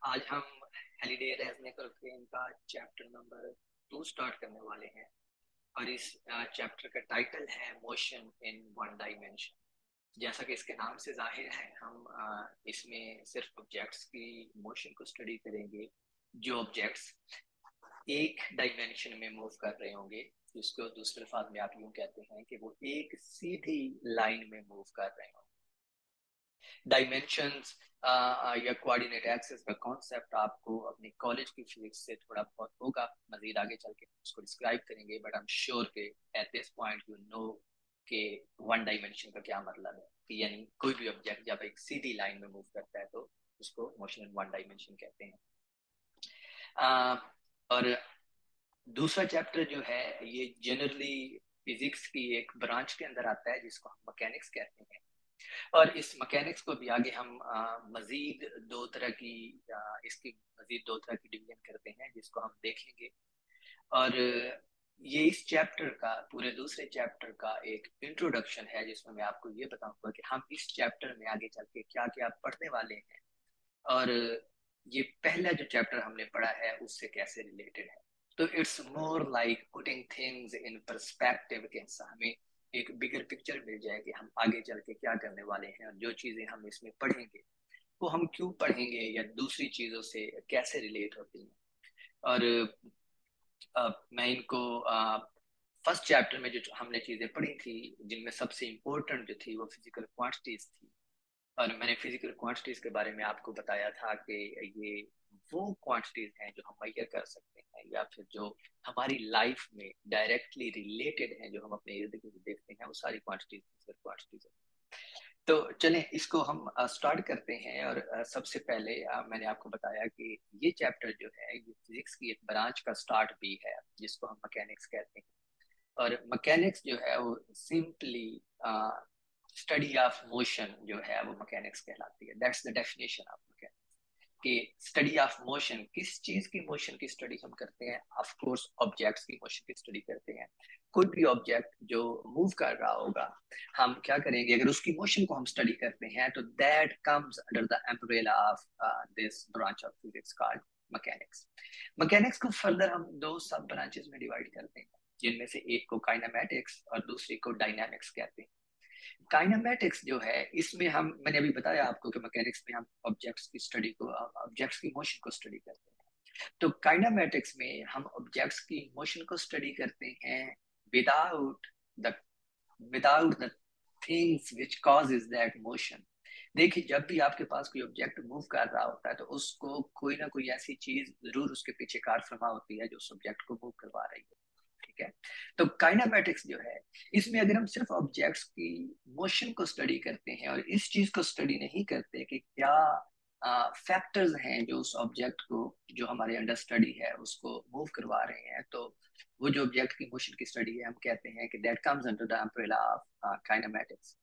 आज हम Halliday रेजनेकर frame का चैप्टर नंबर 2 स्टार्ट करने वाले हैं और इस चैप्टर का टाइटल है मोशन इन वन डायमेंशन। जैसा कि इसके नाम से जाहिर है, हम इसमें सिर्फ ऑब्जेक्ट्स की मोशन को स्टडी करेंगे जो ऑब्जेक्ट्स एक डायमेंशन में मूव कर रहे होंगे, जिसको दूसरे अल्फाज में आप यूं कहते हैं कि वो एक सीधी लाइन में मूव कर रहे होंगे। डायमेंशंस या कोऑर्डिनेट एक्सिस का कॉन्सेप्ट आपको अपनी कॉलेज की फिजिक्स से थोड़ा बहुत होगा, मजीद आगे चल के उसको डिस्क्राइब करेंगे, बट आई एम श्योर के at this point you know कि वन डायमेंशन का क्या मतलब है, कि यानी कोई भी ऑब्जेक्ट जब एक सीधी लाइन में मूव करता है तो उसको मोशन इन वन डायमेंशन कहते हैं। और दूसरा चैप्टर जो है ये जनरली फिजिक्स की एक ब्रांच के अंदर आता है जिसको हम मैकेनिक्स कहते हैं। और इस मैकेनिक्स को भी आगे हम मजीद दो तरह की इसकी मजीद दो तरह की डिवीजन करते हैं जिसको हम देखेंगे। और ये इस चैप्टर का, पूरे दूसरे चैप्टर का एक इंट्रोडक्शन है जिसमें मैं आपको ये बताऊंगा कि हम इस चैप्टर में आगे चल के क्या क्या पढ़ने वाले हैं और ये पहला जो चैप्टर हमने पढ़ा है उससे कैसे रिलेटेड है। तो it's more like putting things in perspective के हमें एक बिगर पिक्चर मिल जाए कि हम आगे चल के क्या करने वाले हैं और जो चीजें हम इसमें पढ़ेंगे वो हम क्यों पढ़ेंगे या दूसरी चीजों से कैसे रिलेट होती हैं। और मैं इनको फर्स्ट चैप्टर में जो हमने चीजें पढ़ी थी जिनमें सबसे इम्पोर्टेंट जो थी वो फिजिकल क्वांटिटीज थी। और मैंने फिजिकल क्वांटिटीज के बारे में आपको बताया था कि ये वो क्वांटिटीज हैं जो हम मेजर कर सकते हैं या फिर जो हमारी लाइफ में डायरेक्टली रिलेटेड हैं, जो हम अपने इर्द गिर्द देखते हैं, वो सारी क्वांटिटीज फिजिकल क्वांटिटीज है। तो चलें इसको हम स्टार्ट करते हैं। और सबसे पहले मैंने आपको बताया कि ये चैप्टर जो है ये फिजिक्स की एक ब्रांच का स्टार्ट भी है जिसको हम मैकेनिक्स कहते हैं। और मैकेनिक्स जो है वो सिंपली स्टडी ऑफ मोशन जो है वो मैकेनिक्स कहलाती है। That's the definition of mechanics, कि स्टडी ऑफ मोशन, किस चीज की मोशन की स्टडी हम करते हैं। ऑफ कोर्स ऑब्जेक्ट्स की मोशन की स्टडी करते हैं। कोई भी ऑब्जेक्ट जो मूव कर रहा होगा, हम क्या करेंगे, अगर उसकी मोशन को हम स्टडी करते हैं तो that comes under the umbrella of this branch of physics called mechanics. Mechanics को फर्दर हम दो सब ब्रांचेस में डिवाइड करते हैं, जिनमें से एक को काइनेमैटिक्स और दूसरी को डायनामिक्स कहते हैं। काइनेमैटिक्स जो है इसमें हम, मैंने अभी बताया आपको कि मैकेनिक्स में हम ऑब्जेक्ट्स की स्टडी को, ऑब्जेक्ट्स की मोशन को स्टडी करते हैं। तो काइनेमैटिक्स में हम ऑब्जेक्ट्स की मोशन को स्टडी करते हैं without the without the things which causes that motion. देखिए, जब भी आपके पास कोई ऑब्जेक्ट मूव कर रहा होता है तो उसको कोई ना कोई ऐसी चीज जरूर उसके पीछे कार फरमा होती है जो उस ऑब्जेक्ट को मूव करवा रही है। ठीक है। तो काइनेमैटिक्स जो है इसमें अगर हम सिर्फ ऑब्जेक्ट्स की मोशन को स्टडी करते हैं और इस चीज को स्टडी नहीं करते कि क्या फैक्टर्स हैं जो उस ऑब्जेक्ट को, जो हमारे अंडर स्टडी है, उसको मूव करवा रहे हैं, तो वो जो ऑब्जेक्ट की मोशन की स्टडी है हम कहते हैं कि that comes under the umbrella of kinematics.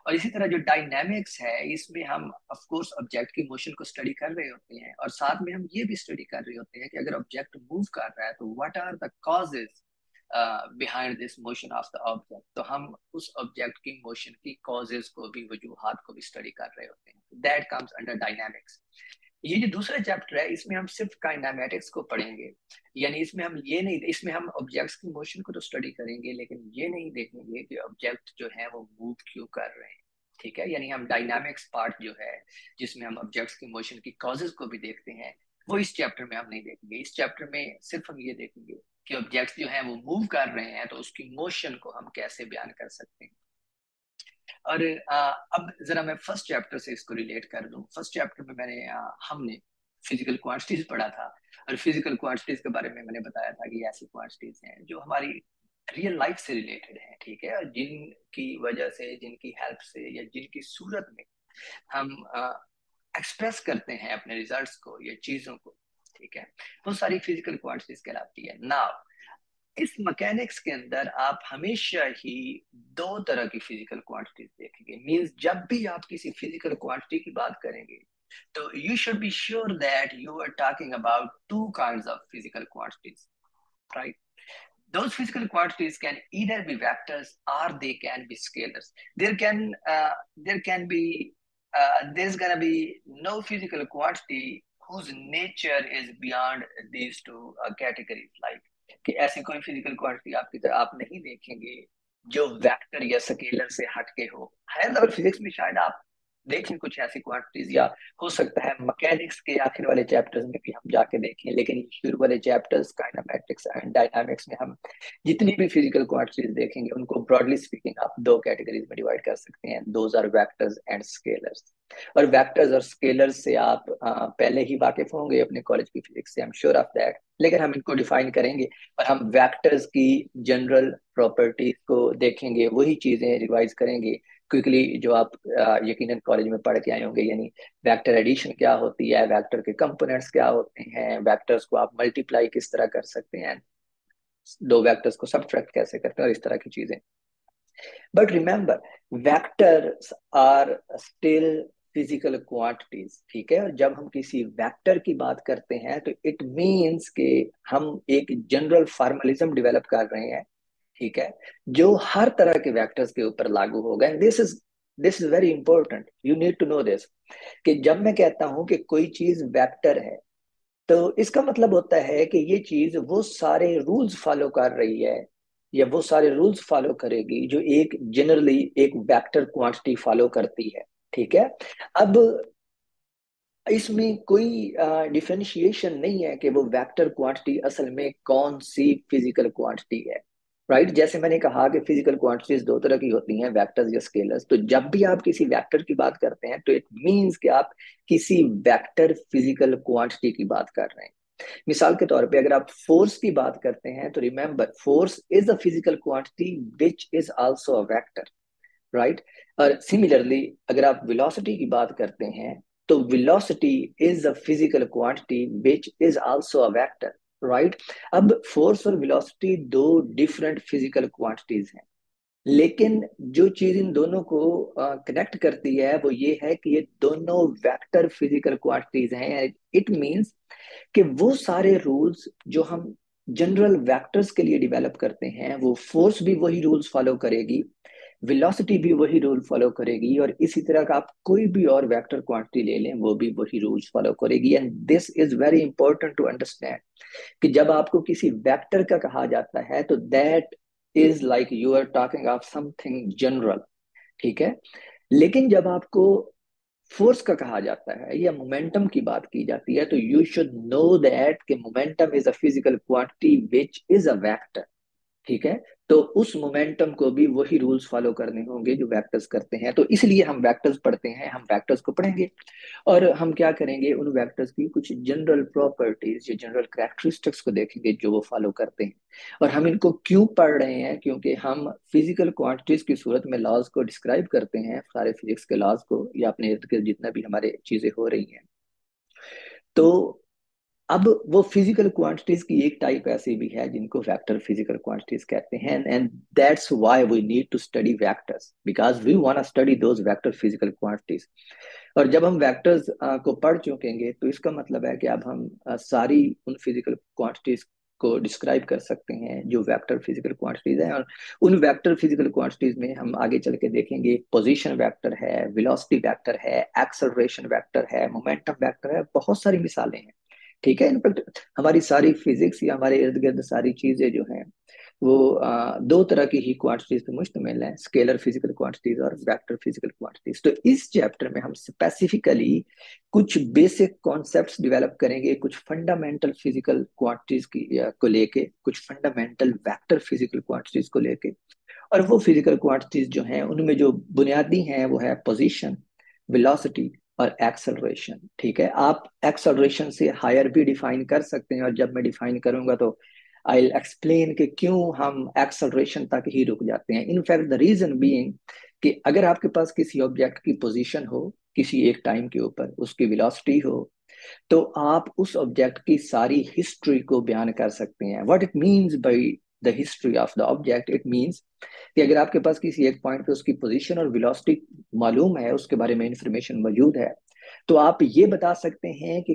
और इसी तरह जो डायनामिक्स है इसमें हम ऑफ कोर्स ऑब्जेक्ट की मोशन को स्टडी कर रहे होते हैं और साथ में हम ये भी स्टडी कर रहे होते हैं कि अगर ऑब्जेक्ट मूव कर रहा है तो what are the causes behind this motion of the object. तो हम उस ऑब्जेक्ट की मोशन की कॉजेज को भी, वजूहात को भी स्टडी कर रहे होते हैं। That comes under dynamics. ये जो दूसरा चैप्टर है इसमें हम सिर्फ काइनेमैटिक्स को पढ़ेंगे, यानी इसमें हम ये नहीं, इसमें हम ऑब्जेक्ट्स की मोशन को तो स्टडी करेंगे लेकिन ये नहीं देखेंगे कि ऑब्जेक्ट जो है वो मूव क्यों कर रहे हैं। ठीक है, यानी हम डायनामिक्स पार्ट जो है जिसमें हम ऑब्जेक्ट्स की मोशन की कॉजेज को भी देखते हैं, वो इस चैप्टर में हम नहीं देखेंगे। इस चैप्टर में सिर्फ हम ये देखेंगे कि ऑब्जेक्ट्स जो है वो मूव कर रहे हैं तो उसकी मोशन को हम कैसे बयान कर सकते हैं। और अब जरा मैं फर्स्ट चैप्टर से इसको रिलेट कर दूं। फर्स्ट चैप्टर में हमने फिजिकल क्वांटिटीज पढ़ा था और फिजिकल क्वांटिटीज के बारे में मैंने बताया था कि ऐसी क्वांटिटीज हैं जो हमारी रियल लाइफ से रिलेटेड हैं। ठीक है, और जिनकी वजह से, जिनकी हेल्प से या जिनकी सूरत में हम एक्सप्रेस करते हैं अपने रिजल्ट्स को या चीजों को। ठीक है, वो सारी फिजिकल क्वांटिटीज कहलाती है। नाउ इस मैकेनिक्स के अंदर आप हमेशा ही दो तरह की फिजिकल क्वांटिटीज देखेंगे। मींस जब भी आप किसी फिजिकल क्वांटिटी की बात करेंगे तो you should be sure that you are talking about two kinds of physical quantities, right? Those physical quantities can either be vectors or they can be scalars. There can be there's gonna be no physical quantity whose nature is beyond these two categories, like कि ऐसी कोई physical quantity आपकी तरह आप नहीं देखेंगे जो vector या स्केलर से हटके हो। हायर लेवल फिजिक्स में शायद आप देखें कुछ ऐसी क्वांटिटीज, या हो सकता है मैकेनिक्स के आखिर वाले चैप्टर्स में भी हम जाके देखें, लेकिन शुरू वाले चैप्टर्स काइनेमेटिक्स एंड डायनामिक्स में हम जितनी भी फिजिकल क्वांटिटीज देखेंगे उनको ब्रॉडली स्पीकिंग आप दो कैटेगरीज में डिवाइड कर सकते हैं, those are vectors and scalars. और वेक्टर्स और स्केलर्स से आप पहले ही वाकिफ होंगे अपने कॉलेज की फिजिक्स से, I am sure of that, लेकिन हम इनको डिफाइन करेंगे और हम वेक्टर्स की जनरल प्रॉपर्टीज को देखेंगे, वही चीजें रिवाइज करेंगे क्विकली जो आप यकीनन कॉलेज में पढ़ के आए होंगे, यानी वेक्टर एडिशन क्या होती है, वेक्टर के कंपोनेंट्स क्या होते हैं, वेक्टर्स को आप मल्टीप्लाई किस तरह कर सकते हैं, दो वेक्टर्स को सब्ट्रैक्ट कैसे करते हैं, और इस तरह की चीजें। But remember, vectors are still physical quantities, ठीक है। और जब हम किसी वेक्टर की बात करते हैं तो इट मीन्स के हम एक जनरल फॉर्मलिज्म डेवलप कर रहे हैं, ठीक है, जो हर तरह के वेक्टर्स के ऊपर लागू होगा। And this is very important, you need to know this, कि जब मैं कहता हूं कि कोई चीज वेक्टर है तो इसका मतलब होता है कि ये चीज वो सारे रूल्स फॉलो कर रही है, या वो सारे रूल्स फॉलो करेगी जो एक जनरली एक वेक्टर क्वांटिटी फॉलो करती है, ठीक है। अब इसमें कोई डिफरेंशिएशन नहीं है कि वो वेक्टर क्वांटिटी असल में कौन सी फिजिकल क्वांटिटी है, राइट। जैसे मैंने कहा कि फिजिकल क्वांटिटीज दो तरह की होती हैं, वेक्टर्स या स्केलर्स। तो जब भी आप किसी वेक्टर की बात करते हैं तो इट मींस कि आप किसी वेक्टर फिजिकल क्वांटिटी की बात कर रहे हैं। मिसाल के तौर पे अगर आप फोर्स की बात करते हैं तो remember, force is a physical quantity which is also a vector, right. और सिमिलरली अगर आप वेलोसिटी की बात करते हैं तो velocity is a physical quantity which is also a vector, right. अब फोर्स और वेलोसिटी दो डिफरेंट फिजिकल क्वांटिटीज हैं, लेकिन जो चीज इन दोनों को कनेक्ट करती है वो ये है कि ये दोनों वेक्टर फिजिकल क्वांटिटीज हैं। इट मींस कि वो सारे रूल्स जो हम जनरल वेक्टर्स के लिए डेवलप करते हैं, वो फोर्स भी वही रूल्स फॉलो करेगी, वेलोसिटी भी वही रूल फॉलो करेगी, और इसी तरह का आप कोई भी और वेक्टर क्वांटिटी ले लें वो भी वही रूल्स फॉलो करेगी। And this is very important to understand कि जब आपको किसी वेक्टर का कहा जाता है तो that is like you are talking of something general, ठीक है। लेकिन जब आपको फोर्स का कहा जाता है या मोमेंटम की बात की जाती है तो यू शुड नो दैट कि momentum is a physical quantity which is a vector, ठीक है। तो उस मोमेंटम को भी वही रूल्स फॉलो करने होंगे जो वेक्टर्स करते हैं। तो इसलिए हम वेक्टर्स पढ़ते हैं, हम वेक्टर्स को पढ़ेंगे और हम क्या करेंगे, उन वेक्टर्स की कुछ जनरल प्रॉपर्टीज या जनरल कैरेक्टरिस्टिक्स को देखेंगे जो वो फॉलो करते हैं। और हम इनको क्यों पढ़ रहे हैं, क्योंकि हम फिजिकल क्वांटिटीज की सूरत में लॉज को डिस्क्राइब करते हैं, सारे फिजिक्स के लॉज को, या अपने इर्द गिर्द जितना भी हमारे चीजें हो रही हैं। तो अब वो फिजिकल क्वांटिटीज की एक टाइप ऐसी भी है जिनको वेक्टर फिजिकल क्वांटिटीज कहते हैं, and that's why we need to study vectors, because we want to study those vector physical quantities. और जब हम वेक्टर्स को पढ़ चुकेंगे तो इसका मतलब है कि अब हम सारी उन फिजिकल क्वांटिटीज को डिस्क्राइब कर सकते हैं जो वेक्टर फिजिकल क्वांटिटीज हैं। और उन वेक्टर फिजिकल क्वांटिटीज में हम आगे चल के देखेंगे पोजीशन वेक्टर है, वेलोसिटी वेक्टर है, एक्सेलरेशन वेक्टर है, मोमेंटम वेक्टर है, बहुत सारी मिसालें हैं, ठीक है। इनफैक्ट हमारी सारी फिजिक्स या हमारे इर्द गिर्द सारी चीजें जो हैं वो दो तरह की ही क्वांटिटीज पे मुश्तमिल है, स्केलर फिजिकल क्वांटिटीज और वेक्टर फिजिकल क्वांटिटीज। तो इस चैप्टर में हम स्पेसिफिकली कुछ बेसिक कॉन्सेप्ट्स डेवलप करेंगे, कुछ फंडामेंटल फिजिकल क्वांटिटीज की को लेके, कुछ फंडामेंटल वेक्टर फिजिकल क्वांटिटीज को लेके। और वो फिजिकल क्वांटिटीज जो हैं उनमें जो बुनियादी हैं वो है पोजीशन, वेलोसिटी और एक्सेलरेशन, ठीक है। आप एक्सेलरेशन से हायर भी डिफाइन कर सकते हैं, और जब मैं डिफाइन करूंगा तो आई विल एक्सप्लेन कि क्यों हम एक्सेलरेशन तक ही रुक जाते हैं। इनफैक्ट द रीजन बीइंग कि अगर आपके पास किसी ऑब्जेक्ट की पोजीशन हो किसी एक टाइम के ऊपर, उसकी वेलोसिटी हो, तो आप उस ऑब्जेक्ट की सारी हिस्ट्री को बयान कर सकते हैं। What it means by the history of the object, it means कि अगर आपके पास किसी एक पॉइंट पे उसकी पोजीशन और वेलोसिटी मालूम है, उसके बारे में इंफॉर्मेशन मौजूद है, तो आप ये बता सकते हैं कि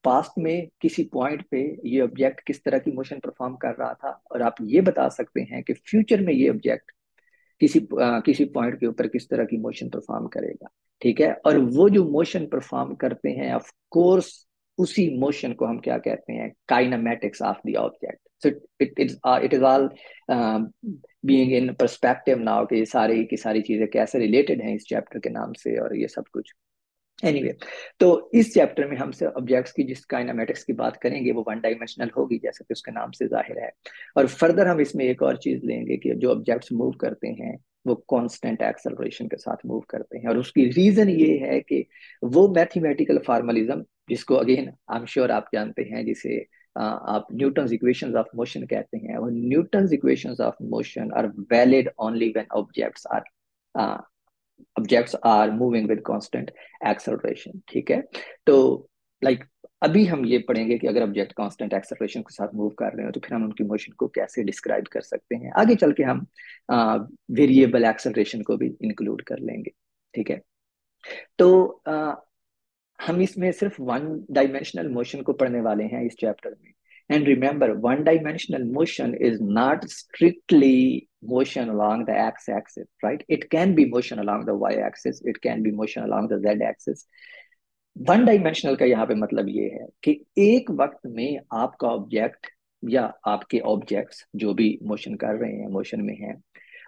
पास्ट में किसी पॉइंट पे ये ऑब्जेक्ट किस तरह की मोशन परफॉर्म कर रहा था, और आप ये बता सकते हैं कि फ्यूचर में ये ऑब्जेक्ट किसी पॉइंट के ऊपर किस तरह की मोशन परफॉर्म करेगा, ठीक है। और वो जो मोशन परफॉर्म करते हैं ऑफ कोर्स उसी मोशन को हम क्या कहते हैं, kinematics of the object. So it is all being in perspective now कि सारी की सारी चीजें कैसे रिलेटेड हैं इस चैप्टर के नाम से और ये सब कुछ. एनीवे तो इस चैप्टर में हमसे ऑब्जेक्ट्स की जिस काइनेमेटिक्स की बात करेंगे वो वन डायमेंशनल होगी, जैसा कि उसके नाम से जाहिर है. और फर्दर हम इसमें एक और चीज लेंगे कि जो ऑब्जेक्ट्स मूव करते हैं वो कांस्टेंट एक्सेलरेशन के साथ मूव करते हैं. और उसकी रीजन ये है कि वो मैथमेटिकल फॉर्मलिज्म जिसको अगेन आई एम श्योर आप जानते हैं, जिसे आप न्यूटन्स इक्वेशंस ऑफ मोशन कहते हैं, वो Newton's equations of motion are valid only when objects are moving with constant acceleration. ठीक है. तो लाइक अभी हम ये पढ़ेंगे कि अगर ऑब्जेक्ट कांस्टेंट एक्सेलरेशन के साथ मूव कर रहे हो तो फिर हम उनकी मोशन को कैसे डिस्क्राइब कर सकते हैं. आगे चल के हम वेरिएबल एक्सेलरेशन को भी इंक्लूड कर लेंगे. ठीक है. तो हम इसमें सिर्फ वन डायमेंशनल मोशन को पढ़ने वाले हैं इस चैप्टर में. And remember, one dimensional motion is not strictly motion along the x axis, right? It can be motion along the y axis, it can be motion along the z axis. One dimensional का यहाँ पे मतलब ये है कि एक वक्त में आपका ऑब्जेक्ट या आपके ऑब्जेक्ट्स जो भी मोशन कर रहे हैं, मोशन में हैं,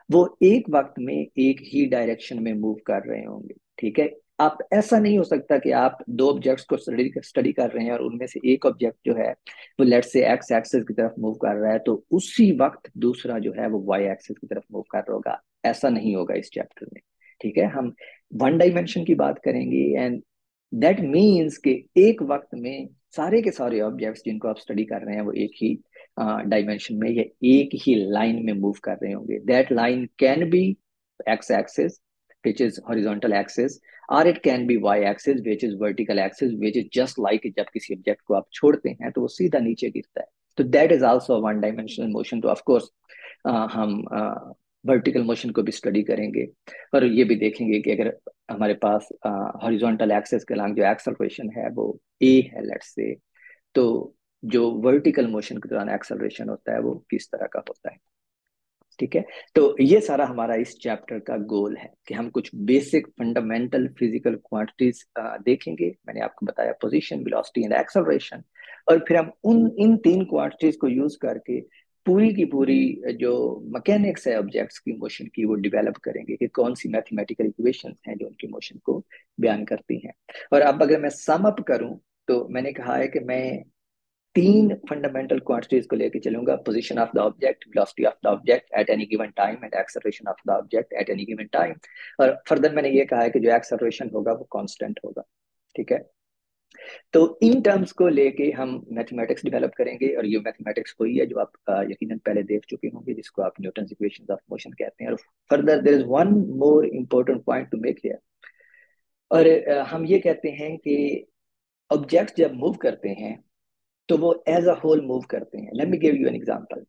वो एक वक्त में एक ही डायरेक्शन में मूव कर रहे होंगे. ठीक है. आप ऐसा नहीं हो सकता कि आप दो ऑब्जेक्ट्स को स्टडी कर रहे हैं और उनमें से एक ऑब्जेक्ट जो है वो लेट से एक्स एक्सिस की तरफ मूव कर रहा है तो उसी वक्त दूसरा जो है वो वाई एक्सिस की तरफ मूव कर रहा होगा. ऐसा नहीं होगा इस चैप्टर में. ठीक है. हम वन डायमेंशन की बात करेंगे एंड दैट मीन्स कि एक वक्त में सारे के सारे ऑब्जेक्ट्स जिनको आप स्टडी कर रहे हैं वो एक ही डायमेंशन में या एक ही लाइन में मूव कर रहे होंगे. That line can be x axis which is horizontal axis, or it can be y axis which is vertical axis, which is just like जब किसी ऑब्जेक्ट को आप छोड़ते हैं तो वो सीधा नीचे गिरता है. तो that is also one dimensional motion. तो ऑफ कोर्स हम वर्टिकल मोशन को भी स्टडी करेंगे और ये भी देखेंगे कि अगर हमारे पास हॉरिजॉन्टल एक्सिस के अलॉन्ग जो एक्सेलरेशन है वो ए है लेट्स से, तो जो वर्टिकल मोशन के दौरान एक्सेलरेशन होता है वो किस तरह का होता है. ठीक है. तो ये सारा हमारा इस चैप्टर का गोल है कि हम कुछ बेसिक फंडामेंटल फिजिकल क्वांटिटीज देखेंगे. मैंने आपको बताया पोजीशन, वेलोसिटी एंड एक्सेलरेशन. और फिर हम उन इन तीन क्वांटिटीज को यूज करके पूरी की पूरी जो मैकेनिक्स है ऑब्जेक्ट्स की मोशन की वो डेवलप करेंगे कि कौन सी मैथमेटिकल इक्वेशंस हैं जो उनकी मोशन को बयान करती हैं. और अब अगर मैं सम अप करूं तो मैंने कहा है कि मैं तीन फंडामेंटल क्वांटिटीज को लेके चलूंगा: position of the object, velocity of the object at any given time and acceleration of the object at any given time. और फर्दर मैंने ये कहा है कि जो एक्सेलरेशन होगा वो कांस्टेंट होगा. ठीक है. तो इन टर्म्स को लेके हम मैथमेटिक्स डेवलप करेंगे और ये मैथमेटिक्स वही है जो आप यकीनन पहले देख चुके होंगे, जिसको आप न्यूटन्स इक्वेशंस ऑफ मोशन कहते हैं. और further there is one more important point to make here. और हम ये कहते हैं कि ऑब्जेक्ट्स जब मूव करते हैं तो वो एज अ होल मूव करते हैं. Let me give you an example.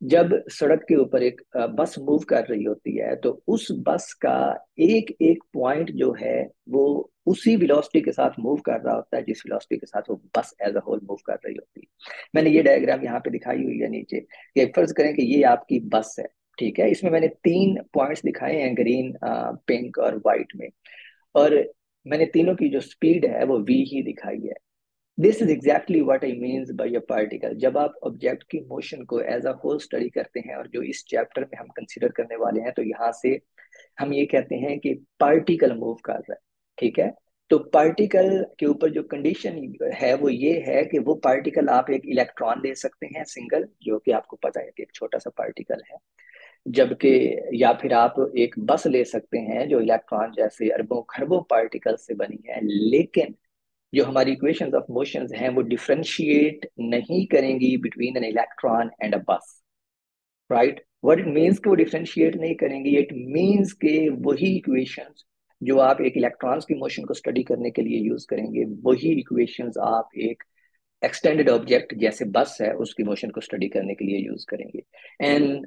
जब सड़क के ऊपर एक बस मूव कर रही होती है तो उस बस का एक एक पॉइंट जो है वो उसी वेलोसिटी के साथ मूव कर रहा होता है जिस वेलोसिटी के साथ वो बस एज अ होल मूव कर रही होती है. मैंने ये डायग्राम यहाँ पे दिखाई हुई है नीचे कि फर्ज करें कि ये आपकी बस है. ठीक है. इसमें मैंने तीन पॉइंट्स दिखाए हैं, ग्रीन, पिंक और व्हाइट में. और मैंने तीनों की जो स्पीड है वो v ही दिखाई है. This is exactly what I means by a particle. जब आप ऑब्जेक्ट की मोशन को एज अ होल स्टडी करते हैं और जो इस चैप्टर में हम कंसीडर करने वाले हैं, तो यहाँ से हम ये कहते हैं कि पार्टिकल मूव कर रहा है. ठीक है. तो पार्टिकल के ऊपर जो कंडीशन है वो ये है कि वो पार्टिकल आप एक इलेक्ट्रॉन दे सकते हैं सिंगल, जो कि आपको पता है कि एक छोटा सा पार्टिकल है, जबकि या फिर आप एक बस ले सकते हैं जो इलेक्ट्रॉन जैसे अरबों खरबों पार्टिकल से बनी है. लेकिन जो हमारी इक्वेशंस ऑफ मोशंस हैं वो डिफरेंशिएट नहीं करेंगी बिटवीन एन इलेक्ट्रॉन एंड अ बस. राइट. व्हाट इट मींस कि वो डिफरेंशिएट नहीं करेंगी, इट मींस के वही इक्वेशंस जो आप एक इलेक्ट्रॉन्स की मोशन को स्टडी करने के लिए यूज करेंगे वही इक्वेशंस आप एक एक्सटेंडेड ऑब्जेक्ट जैसे बस है उसकी मोशन को स्टडी करने के लिए यूज करेंगे. And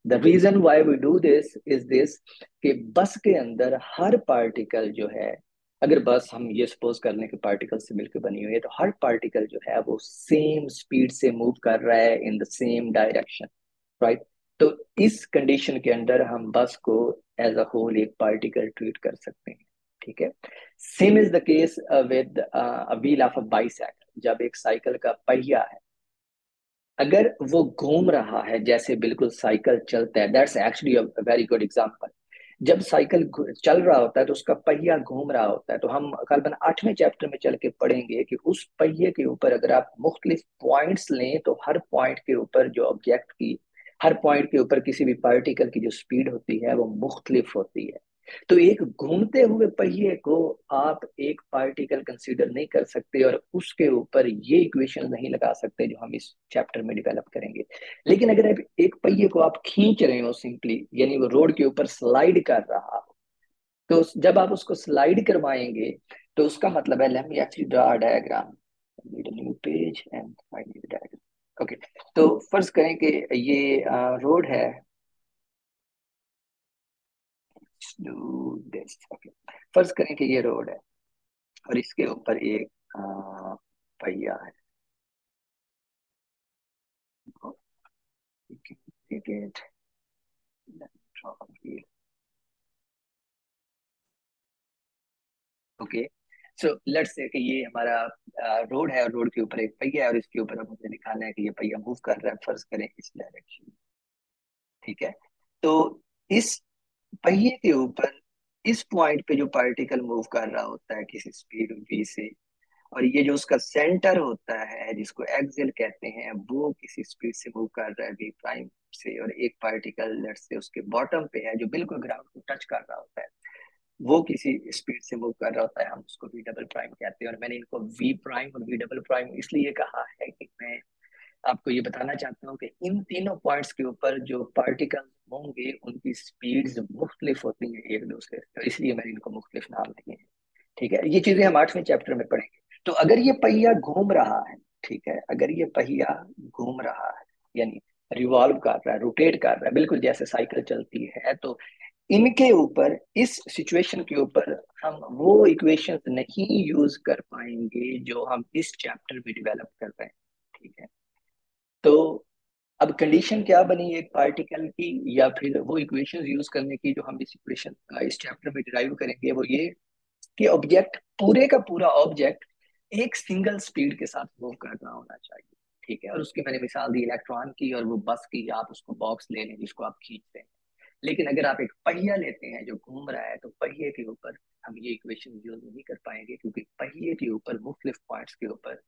the reason why we do this is this कि बस के अंदर हर पार्टिकल जो है, अगर बस हम ये सपोज कर लें कि पार्टिकल से मिलकर बनी हुई है, तो हर पार्टिकल जो है वो सेम स्पीड से मूव कर रहा है in the same direction. Right. तो इस कंडीशन के अंदर हम बस को एज अ होल एक पार्टिकल ट्रीट कर सकते हैं. ठीक है। Same is the case with a wheel of a bicycle. जब एक साइकिल का पहिया है, अगर वो घूम रहा है जैसे बिल्कुल साइकिल चलता है, that's actually a very good example. जब साइकिल चल रहा होता है तो उसका पहिया घूम रहा होता है, तो हम कल 8वें चैप्टर में चल के पढ़ेंगे कि उस पहिए के ऊपर अगर आप मुख्तलिफ पॉइंट्स लें तो हर पॉइंट के ऊपर जो ऑब्जेक्ट की, हर पॉइंट के ऊपर किसी भी पार्टिकल की जो स्पीड होती है वो मुख्तलिफ होती है। तो एक घूमते हुए पहिए को आप एक पार्टिकल कंसीडर नहीं कर सकते और उसके ऊपर ये इक्वेशन नहीं लगा सकते जो हम इस चैप्टर में डेवलप करेंगे। लेकिन अगर आप एक पहिए को आप खींच रहे हो सिंपली, यानी वो रोड के ऊपर स्लाइड कर रहा हो, तो जब आप उसको स्लाइड करवाएंगे तो उसका मतलब है, let me actually draw a diagram, need a new page and I need a diagram. Okay, तो फर्ज करें कि ये रोड है, डू दिस। ओके, फर्ज करें कि ये रोड है और इसके ऊपर एक पहिया है। ओके, सो लेट्स से कि ये हमारा रोड है और रोड के ऊपर एक पहिया है और इसके ऊपर अब मुझे दिखाना है कि ये पहिया मूव कर रहा है, फर्ज करें इस डायरेक्शन में। ठीक है, तो इस पहिए के ऊपर इस पॉइंट पे जो पार्टिकल मूव कर रहा होता है किसी स्पीड v से, और ये जो उसका सेंटर होता है जिसको एक्सिल कहते हैं, वो किसी स्पीड से मूव कर रहा है v प्राइम से, और एक पार्टिकल लेट्स से उसके बॉटम पे है जो बिल्कुल ग्राउंड को टच कर रहा होता है, वो किसी स्पीड से मूव कर रहा होता है, हम उसको वी डबल प्राइम कहते हैं। और मैंने इनको वी प्राइम और वी डबल प्राइम इसलिए कहा है कि मैं आपको ये बताना चाहता हूँ कि इन तीनों पॉइंट्स के ऊपर जो पार्टिकल होंगे उनकी स्पीड्स मुख्तलिफ होती हैं एक दूसरे से, तो इसलिए मैंने इनको मुख्तलिफ नाम दिए हैं। ठीक है, ये चीजें हम 8वें चैप्टर में पढ़ेंगे। तो अगर ये पहिया घूम रहा है, ठीक है, अगर ये पहिया घूम रहा है यानी रिवॉल्व कर रहा है, रोटेट कर रहा है, बिल्कुल जैसे साइकिल चलती है, तो इनके ऊपर, इस सिचुएशन के ऊपर हम वो इक्वेशंस नहीं यूज कर पाएंगे जो हम इस चैप्टर में डेवलप कर रहे हैं। ठीक है, तो अब कंडीशन क्या बनी एक पार्टिकल की, या फिर वो इक्वेशंस यूज करने की जो हम इस इक्वेशन इस चैप्टर में डिराइव करेंगे, वो ये कि ऑब्जेक्ट, पूरे का पूरा ऑब्जेक्ट एक सिंगल स्पीड के साथ मूव कर रहा होना चाहिए। ठीक है, और उसकी मैंने मिसाल दी इलेक्ट्रॉन की और वो बस की, आप उसको बॉक्स ले लें जिसको आप खींच रहे हैं। लेकिन अगर आप एक पहिया लेते हैं जो घूम रहा है, तो पहिए के ऊपर हम ये इक्वेशन यूज नहीं कर पाएंगे, क्योंकि पहिए के ऊपर मुख्तलिफ पॉइंट्स के ऊपर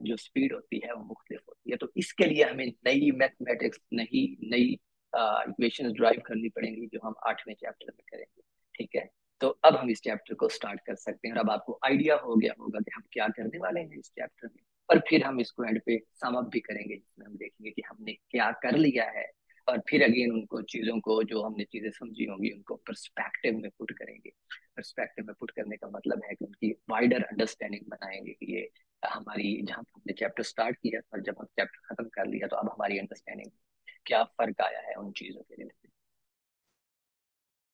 जो स्पीड होती है वो मुख्तलिफ होती है। तो इसके लिए हमें नई मैथमेटिक्स, नई इक्वेशंस ड्राइव करनी पड़ेंगी जो हम 8वें चैप्टर में करेंगे। ठीक है, तो अब हम इस चैप्टर को स्टार्ट कर सकते हैं और अब आपको आइडिया हो गया होगा कि हम क्या करने वाले हैं इस चैप्टर में। और फिर हम इसको एंड पे सम अप भी करेंगे, जिसमें हम देखेंगे कि हमने क्या कर लिया है, और फिर अगेन उनको चीजों को, जो हमने चीजें समझी होंगी, उनको पर्सपेक्टिव में पुट करेंगे। पर्सपेक्टिव में पुट करने का मतलब है कि उनकी वाइडर अंडरस्टैंडिंग बनाएंगे कि ये हमारी, जहाँ हमने चैप्टर स्टार्ट किया और जब हम चैप्टर खत्म कर लिया, तो अब हमारी अंडरस्टैंडिंग क्या फर्क आया है उन चीजों के लिए।